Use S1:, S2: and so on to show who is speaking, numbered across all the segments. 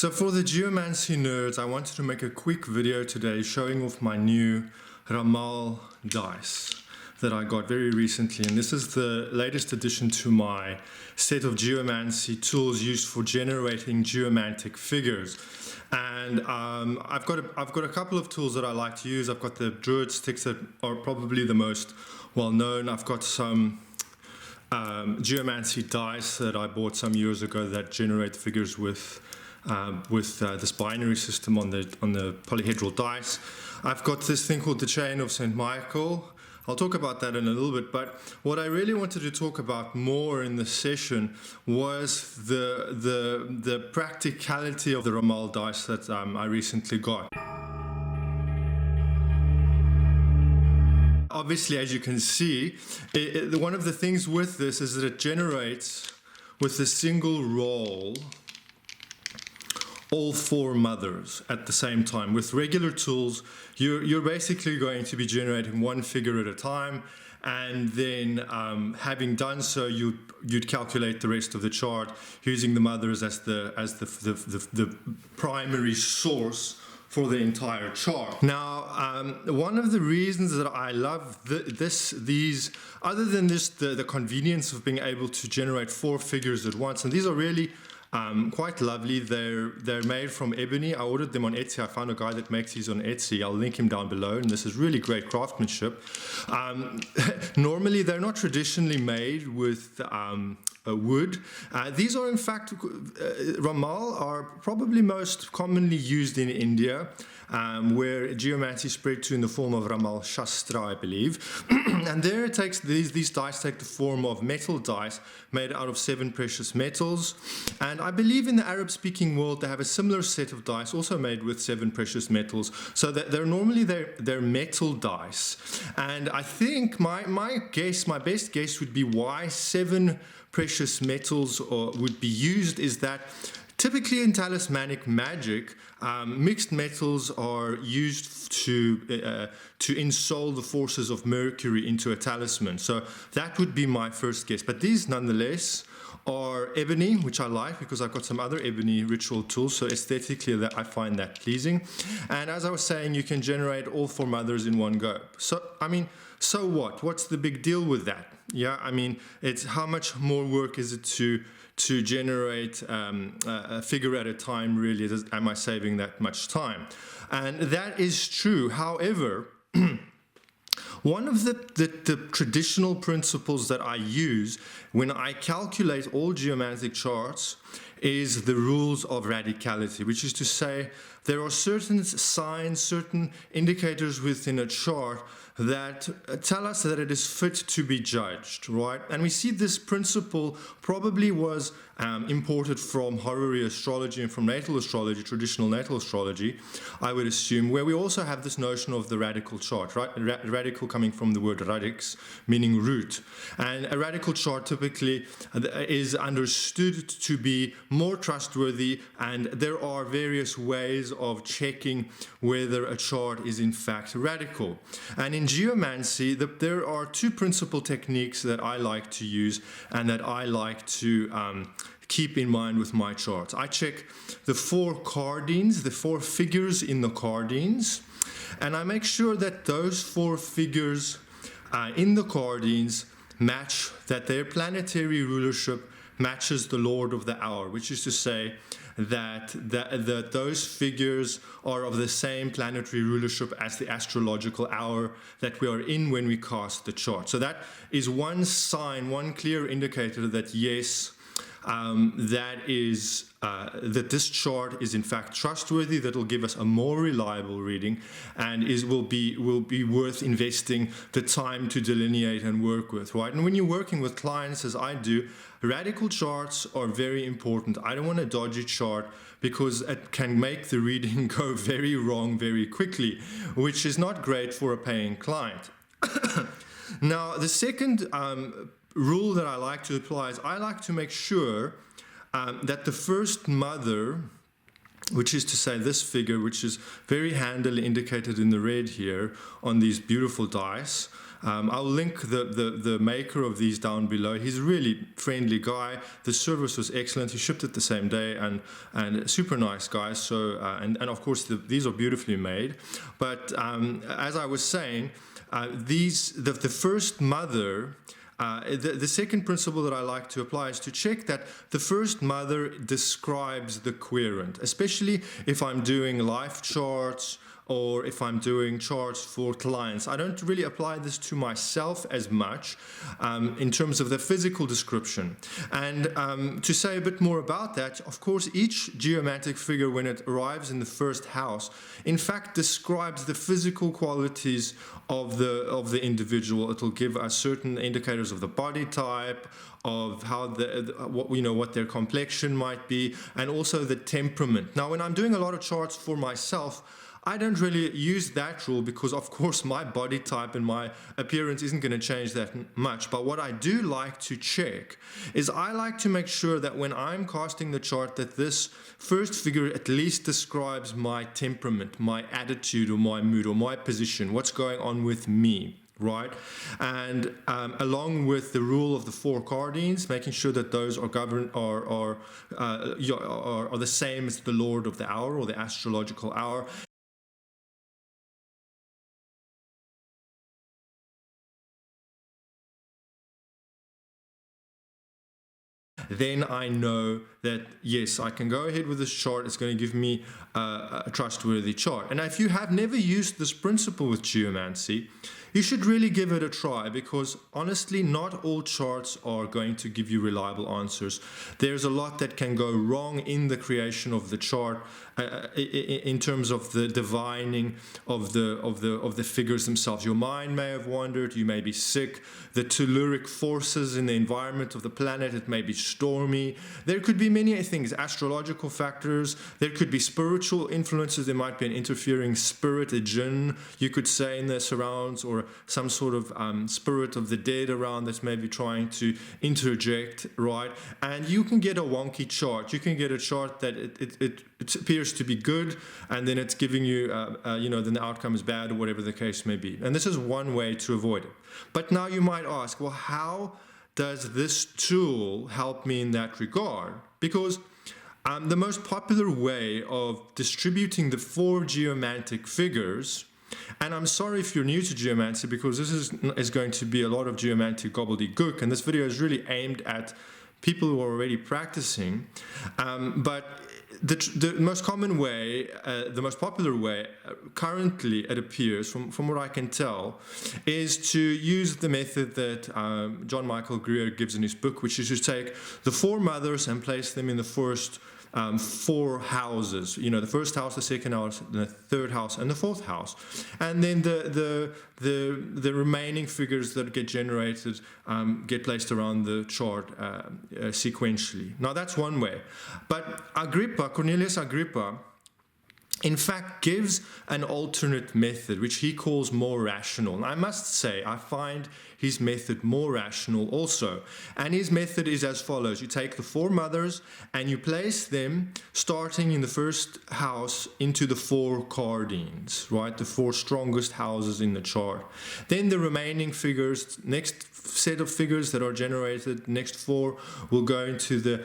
S1: So for the Geomancy nerds, I wanted to make a quick video today showing off my new Ramal dice that I got very recently. And this is the latest addition to my set of Geomancy tools used for generating geomantic figures. And I've got a couple of tools that I like to use. I've got the Druid sticks that are probably the most well known. I've got some Geomancy dice that I bought some years ago that generate figures with this binary system on the polyhedral dice. I've got this thing called the Chain of St. Michael. I'll talk about that in a little bit, but what I really wanted to talk about more in this session was the practicality of the Ramal dice that I recently got. Obviously, as you can see, one of the things with this is that it generates with a single roll all four mothers at the same time. With regular tools, you're basically going to be generating one figure at a time, and then having done so, you'd calculate the rest of the chart using the mothers as the primary source for the entire chart. Now, one of the reasons that I love these, other than the convenience of being able to generate four figures at once, and these are really quite lovely. They're made from ebony. I ordered them on Etsy. I found a guy that makes these on Etsy. I'll link him down below, and this is really great craftsmanship. Normally, they're not traditionally made with wood. These are, in fact, Ramal are probably most commonly used in India, where geomancy spread to in the form of Ramal Shastra, I believe. And there it takes these dice take the form of metal dice made out of 7 precious metals. And I believe in the Arab-speaking world they have a similar set of dice also made with 7 precious metals. So that they're normally they're metal dice. And I think my best guess would be why 7 precious metals would be used is that typically in talismanic magic, mixed metals are used to insole the forces of Mercury into a talisman. So that would be my first guess. But these nonetheless are ebony, which I like because I've got some other ebony ritual tools. So aesthetically, that I find that pleasing. And as I was saying, you can generate all 4 mothers in one go. So, I mean, so what? What's the big deal with that? Yeah, I mean, it's how much more work is it to generate a figure at a time, really? Am I saving that much time? And that is true. However, one of the traditional principles that I use when I calculate all geomantic charts is the rules of radicality, which is to say there are certain signs, certain indicators within a chart that tell us that it is fit to be judged, right? And we see this principle probably was imported from horary astrology and from natal astrology, traditional natal astrology, I would assume, where we also have this notion of the radical chart, right? Radical coming from the word radix, meaning root. And a radical chart typically is understood to be more trustworthy, and there are various ways of checking whether a chart is in fact radical. And in geomancy, there are 2 principal techniques that I like to use and that I like to keep in mind with my charts. I check the 4 cardines, the 4 figures in the cardines, and I make sure that those 4 figures in the cardines match, that their planetary rulership matches the Lord of the Hour, which is to say that those figures are of the same planetary rulership as the astrological hour that we are in when we cast the chart. So that is one sign, one clear indicator that yes, that this chart is in fact trustworthy, that will give us a more reliable reading, and will be worth investing the time to delineate and work with, right? And when you're working with clients, as I do, radical charts are very important. I don't want a dodgy chart because it can make the reading go very wrong very quickly, which is not great for a paying client. Now, the second rule that I like to apply is I like to make sure that the first mother, which is to say this figure, which is very handily indicated in the red here on these beautiful dice, I'll link the maker of these down below. He's a really friendly guy. The service was excellent. He shipped it the same day, and super nice guy. So and of course these are beautifully made. But as I was saying, the first mother. The second principle that I like to apply is to check that the first mother describes the querent, especially if I'm doing life charts or if I'm doing charts for clients. I don't really apply this to myself as much in terms of the physical description. And to say a bit more about that, of course, each geomantic figure, when it arrives in the first house, in fact describes the physical qualities of the individual. It will give us certain indicators of the body type, of how what their complexion might be, and also the temperament. Now, when I'm doing a lot of charts for myself, I don't really use that rule because, of course, my body type and my appearance isn't going to change that much. But what I do like to check is I like to make sure that when I'm casting the chart that this first figure at least describes my temperament, my attitude or my mood or my position, what's going on with me. Right, and along with the rule of the 4 cardines, making sure that those are governed are the same as the Lord of the hour or the astrological hour. Then I know that, yes, I can go ahead with this chart. It's going to give me a trustworthy chart. And if you have never used this principle with geomancy, you should really give it a try, because honestly, not all charts are going to give you reliable answers. There's a lot that can go wrong in the creation of the chart in terms of the divining of the figures themselves. Your mind may have wandered, you may be sick, the telluric forces in the environment of the planet, it may be stormy. There could be many things, astrological factors, there could be spiritual influences, there might be an interfering spirit, a jinn, you could say, in the surrounds, or some sort of spirit of the dead around that's maybe trying to interject, right? And you can get a wonky chart. You can get a chart that it appears to be good, and then it's giving you, then the outcome is bad, or whatever the case may be. And this is one way to avoid it. But now you might ask, well, how does this tool help me in that regard? Because the most popular way of distributing the 4 geomantic figures, and I'm sorry if you're new to geomancy, because this is going to be a lot of geomantic gobbledygook, and this video is really aimed at people who are already practicing. But the most common way, the most popular way, currently it appears, from what I can tell, is to use the method that John Michael Greer gives in his book, which is to take the 4 mothers and place them in the first 4 houses, the first house, the second house, the third house, and the fourth house, and then the remaining figures that get generated get placed around the chart sequentially. Now that's one way, but Cornelius Agrippa, in fact, gives an alternate method, which he calls more rational. And I must say, I find his method more rational also. And his method is as follows. You take the 4 mothers and you place them, starting in the first house, into the 4 cardines, right? The 4 strongest houses in the chart. Then the remaining figures, next set of figures that are generated, next 4, will go into the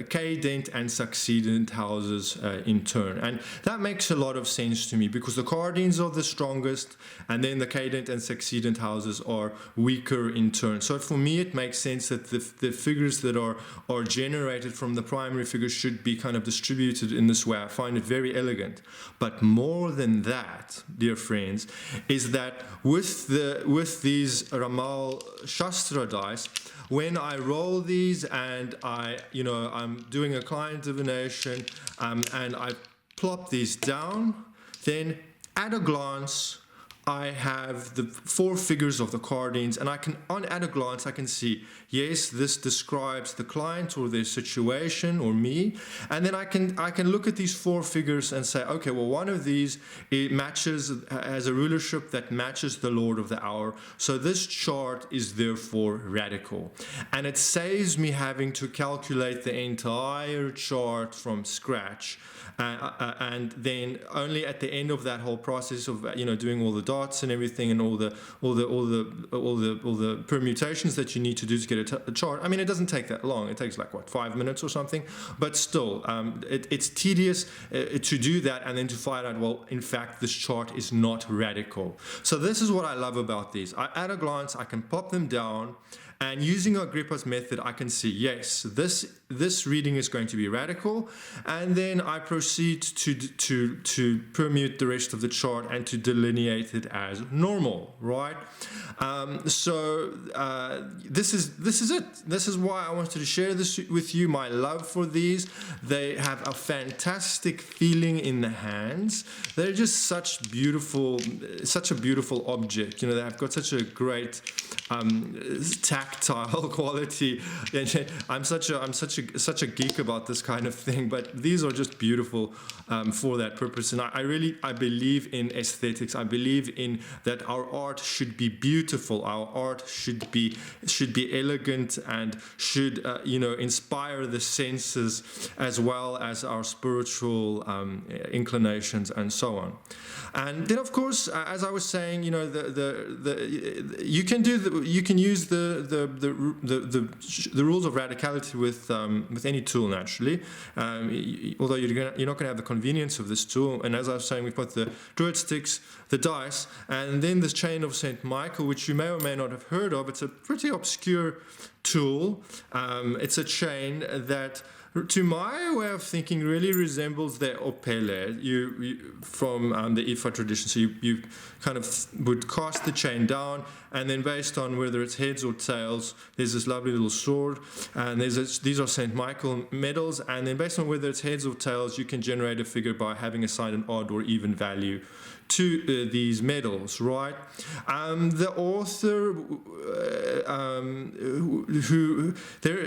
S1: cadent and succeedent houses in turn. And that makes a lot of sense to me, because the cardines are the strongest, and then the cadent and succeedent houses are weaker in turn. So for me, it makes sense that the figures that are generated from the primary figures should be kind of distributed in this way. I find it very elegant. But more than that, dear friends, is that with these Ramal Shastra dice, when I roll these and I'm doing a client divination and I plop these down, then at a glance I have the 4 figures of the cardines, and at a glance I can see, yes, this describes the client or their situation or me, and then I can look at these 4 figures and say, okay, well, one of these, it has a rulership that matches the Lord of the hour, so this chart is therefore radical, and it saves me having to calculate the entire chart from scratch, and then only at the end of that whole process of doing all the charts and everything, and all the permutations that you need to do to get a chart. I mean, it doesn't take that long. It takes like, what, 5 minutes or something? But still, it's tedious to do that and then to find out, well, in fact, this chart is not radical. So this is what I love about these. At a glance, I can pop them down, and using Agrippa's method, I can see, yes, this reading is going to be radical, and then I proceed to permute the rest of the chart and to delineate it as normal, right? This is it. This is why I wanted to share this with you, my love for these. They have a fantastic feeling in the hands. They're just such a beautiful object. You know, they've got such a great tactile quality. I'm such a geek about this kind of thing, but these are just beautiful for that purpose. And I believe in aesthetics. I believe in that our art should be beautiful. Our art should be elegant and should inspire the senses as well as our spiritual inclinations and so on. And then, of course, as I was saying, you know, you can use the rules of radicality with any tool naturally. Although you're not going to have the convenience of this tool. And as I was saying, we've got the druid sticks, the dice, and then this chain of St. Michael, which you may or may not have heard of. It's a pretty obscure tool. It's a chain that, to my way of thinking, really resembles the opele from the Ifa tradition. So you kind of would cast the chain down, and then based on whether it's heads or tails, there's this lovely little sword, and these are St. Michael medals, and then based on whether it's heads or tails, you can generate a figure by having assigned an odd or even value to these medals, right? The author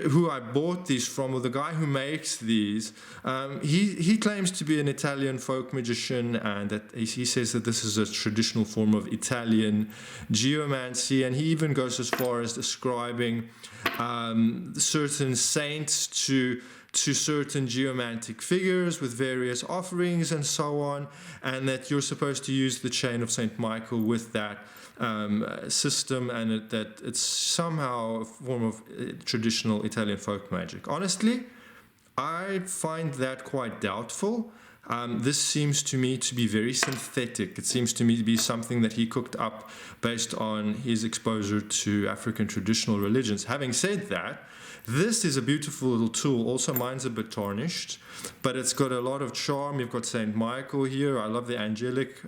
S1: who I bought these from, or the guy who makes these, he claims to be an Italian folk magician, and that he says that this is a traditional form of Italian geomancy, and he even goes as far as describing certain saints to certain geomantic figures with various offerings and so on, and that you're supposed to use the chain of St. Michael with that system, and that it's somehow a form of traditional Italian folk magic. Honestly, I find that quite doubtful. This seems to me to be very synthetic. It seems to me to be something that he cooked up based on his exposure to African traditional religions. Having said that, this is a beautiful little tool. Also, mine's a bit tarnished, but it's got a lot of charm. You've got Saint Michael here. I love the angelic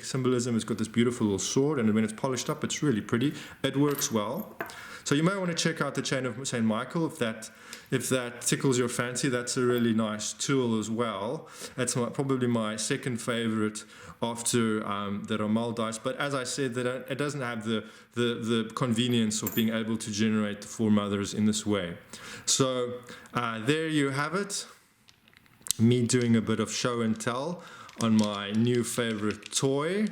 S1: symbolism. It's got this beautiful little sword, and when it's polished up, it's really pretty. It works well. So you might want to check out the chain of Saint Michael if that tickles your fancy. That's a really nice tool as well. That's probably my second favorite after the Ramal dice. But as I said, it doesn't have the convenience of being able to generate the four mothers in this way. So there you have it. Me doing a bit of show and tell on my new favorite toy.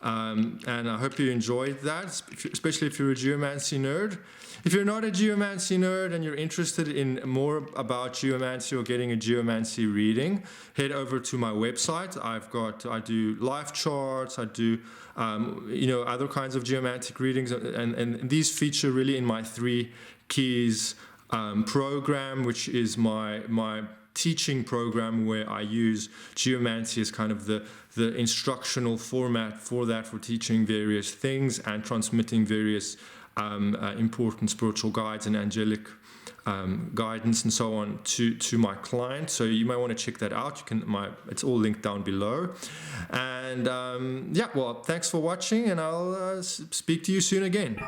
S1: And I hope you enjoyed that, especially if you're a geomancy nerd. If you're not a geomancy nerd and you're interested in more about geomancy or getting a geomancy reading, head over to my website. I do life charts, I do other kinds of geomantic readings, and these feature really in my 3 keys program, which is my teaching program, where I use geomancy as kind of the instructional format for teaching various things and transmitting various important spiritual guides and angelic guidance and so on to my client. So you might want to check that out. It's all linked down below. And thanks for watching, and I'll speak to you soon again.